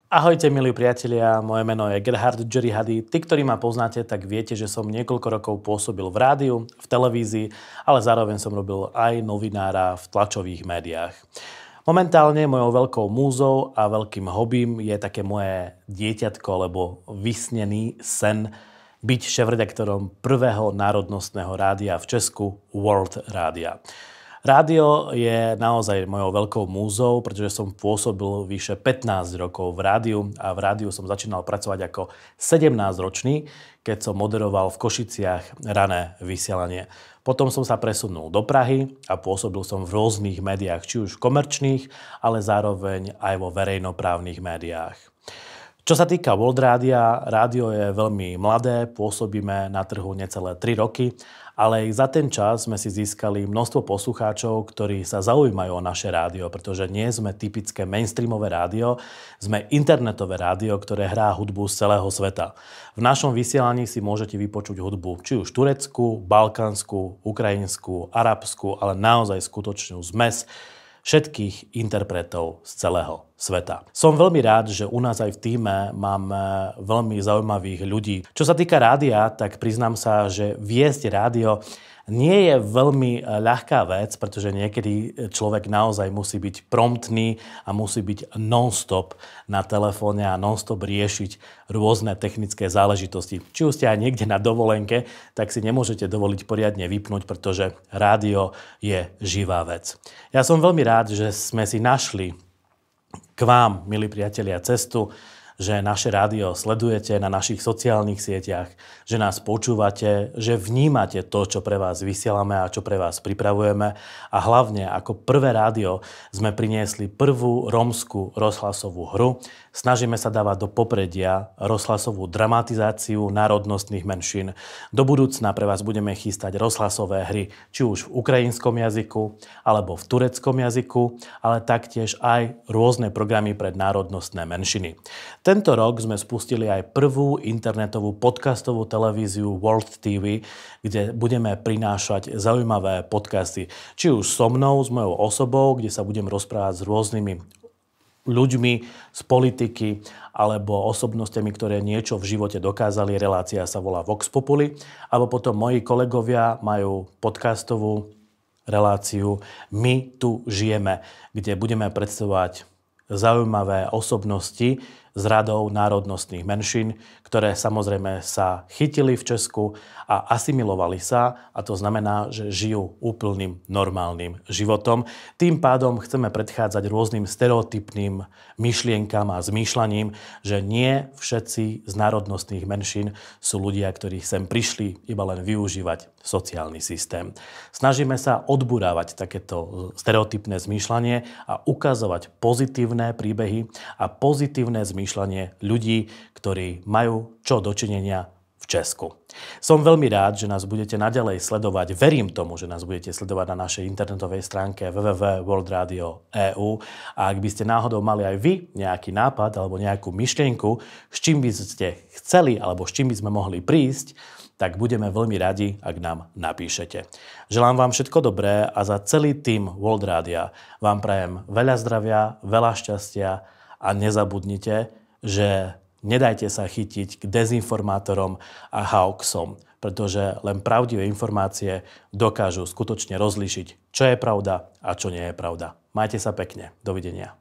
Ahojte, milí priatelia, moje meno je Gerhard Jerry Hady. Tí, ktorí ma poznáte, tak viete, že som niekoľko rokov pôsobil v rádiu, v televízii, ale zároveň som robil aj novinára v tlačových médiách. Momentálne mojou veľkou múzou a veľkým hobím je také moje dieťatko, alebo vysnený sen byť šéfredaktorom prvého národnostného rádia v Česku, World Rádia. Rádio je naozaj mojou veľkou múzou, pretože som pôsobil vyše 15 rokov v rádiu a v rádiu som začínal pracovať ako 17-ročný, keď som moderoval v Košiciach rané vysielanie. Potom som sa presunul do Prahy a pôsobil som v rôznych médiách, či už komerčných, ale zároveň aj vo verejnoprávnych médiách. Čo sa týka World Rádia, rádio je veľmi mladé, pôsobíme na trhu necelé 3 roky, ale za ten čas sme si získali množstvo poslucháčov, ktorí sa zaujímajú o naše rádio, pretože nie sme typické mainstreamové rádio, sme internetové rádio, ktoré hrá hudbu z celého sveta. V našom vysielaní si môžete vypočuť hudbu či už tureckú, balkánsku, ukrajinskú, arabskú, ale naozaj skutočnú zmes všetkých interpretov z celého sveta. Som veľmi rád, že u nás aj v tíme máme veľmi zaujímavých ľudí. Čo sa týka rádia, tak priznám sa, že viesť rádio nie je veľmi ľahká vec, pretože niekedy človek naozaj musí byť promptný a musí byť non-stop na telefóne a non-stop riešiť rôzne technické záležitosti. Či už ste aj niekde na dovolenke, tak si nemôžete dovoliť poriadne vypnúť, pretože rádio je živá vec. Ja som veľmi rád, že sme si našli k vám, milí priatelia, cestu, že naše rádio sledujete na našich sociálnych sieťach, že nás počúvate, že vnímate to, čo pre vás vysielame a čo pre vás pripravujeme. A hlavne, ako prvé rádio sme priniesli prvú rómsku rozhlasovú hru. Snažíme sa dávať do popredia rozhlasovú dramatizáciu národnostných menšín. Do budúcna pre vás budeme chystať rozhlasové hry, či už v ukrajinskom jazyku, alebo v tureckom jazyku, ale taktiež aj rôzne programy pre národnostné menšiny. Tento rok sme spustili aj prvú internetovú podcastovú televíziu World TV, kde budeme prinášať zaujímavé podcasty. Či už so mnou, s mojou osobou, kde sa budem rozprávať s rôznymi ľuďmi z politiky alebo osobnostiami, ktoré niečo v živote dokázali. Relácia sa volá Vox Populi. Alebo potom moji kolegovia majú podcastovú reláciu My tu žijeme, kde budeme predstavovať zaujímavé osobnosti z radou národnostných menšín, ktoré samozrejme sa chytili v Česku a asimilovali sa, a to znamená, že žijú úplným normálnym životom. Tým pádom chceme predchádzať rôznym stereotypným myšlienkam a zmýšľaním, že nie všetci z národnostných menšín sú ľudia, ktorí sem prišli iba len využívať sociálny systém. Snažíme sa odburávať takéto stereotypné zmýšľanie a ukazovať pozitívne príbehy a pozitívne zmýšľanie ľudí, ktorí majú čo dočinenia v Česku. Som veľmi rád, že nás budete naďalej sledovať. Verím tomu, že nás budete sledovať na našej internetovej stránke www.worldradio.eu a ak by ste náhodou mali aj vy nejaký nápad alebo nejakú myšlienku, s čím by ste chceli alebo s čím by sme mohli prísť, tak budeme veľmi radi, ak nám napíšete. Želám vám všetko dobré a za celý tím World Rádia vám prajem veľa zdravia, veľa šťastia a nezabudnite, že nedajte sa chytiť k dezinformátorom a hoaxom, pretože len pravdivé informácie dokážu skutočne rozlíšiť, čo je pravda a čo nie je pravda. Majte sa pekne. Dovidenia.